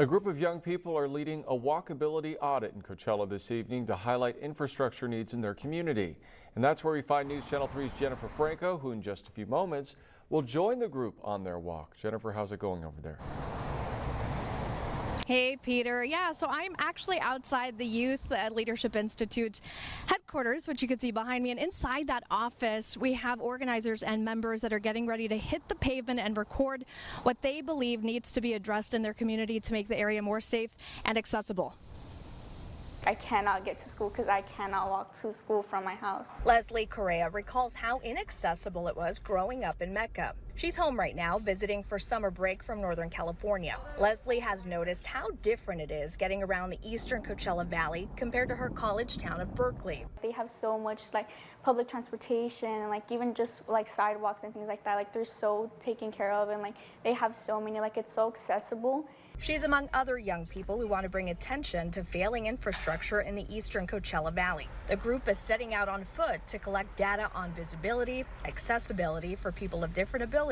A group of young people are leading a walkability audit in Coachella this evening to highlight infrastructure needs in their community. And that's where we find News Channel 3's Jennifer Franco, who in just a few moments will join the group on their walk. Jennifer, how's it going over there? Hey, Peter. Yeah, so I'm actually outside the Youth Leadership Institute headquarters, which you can see behind me. And inside that office, we have organizers and members that are getting ready to hit the pavement and record what they believe needs to be addressed in their community to make the area more safe and accessible. I cannot get to school because I cannot walk to school from my house. Leslie Correa recalls how inaccessible it was growing up in Mecca. She's home right now visiting for summer break from Northern California. Leslie has noticed how different it is getting around the eastern Coachella Valley compared to her college town of Berkeley. They have so much public transportation and even just sidewalks and things like that. They're so taken care of and they have so many, it's so accessible. She's among other young people who want to bring attention to failing infrastructure in the eastern Coachella Valley. The group is setting out on foot to collect data on visibility, accessibility for people of different abilities,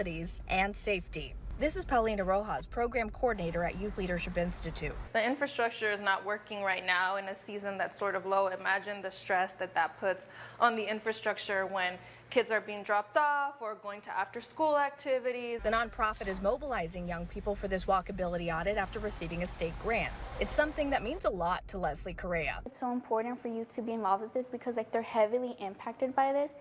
and safety. This is Paulina Rojas, program coordinator at Youth Leadership Institute. The infrastructure is not working right now in a season that's sort of low. Imagine the stress that puts on the infrastructure when kids are being dropped off or going to after-school activities. The nonprofit is mobilizing young people for this walkability audit after receiving a state grant. It's something that means a lot to Leslie Correa. It's so important for youth to be involved with this because they're heavily impacted by this.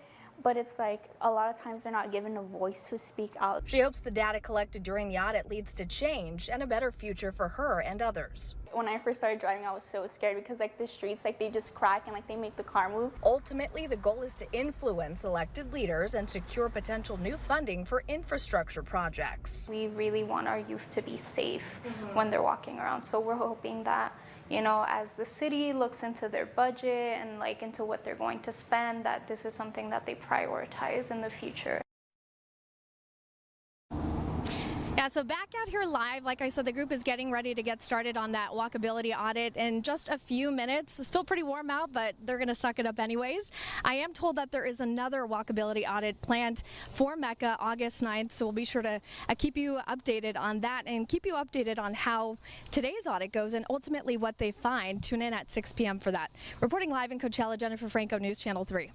But it's a lot of times they're not given a voice to speak out. She hopes the data collected during the audit leads to change and a better future for her and others. When I first started driving, I was so scared because the streets, they just crack and they make the car move. Ultimately, the goal is to influence elected leaders and secure potential new funding for infrastructure projects. We really want our youth to be safe when they're walking around. So we're hoping that, as the city looks into their budget and into what they're going to spend, that this is something that they prioritize in the future. Yeah, so back out here live, like I said, the group is getting ready to get started on that walkability audit in just a few minutes. It's still pretty warm out, but they're going to suck it up anyways. I am told that there is another walkability audit planned for Mecca August 9th, so we'll be sure to keep you updated on that and keep you updated on how today's audit goes and ultimately what they find. Tune in at 6 p.m. for that. Reporting live in Coachella, Jennifer Franco, News Channel 3.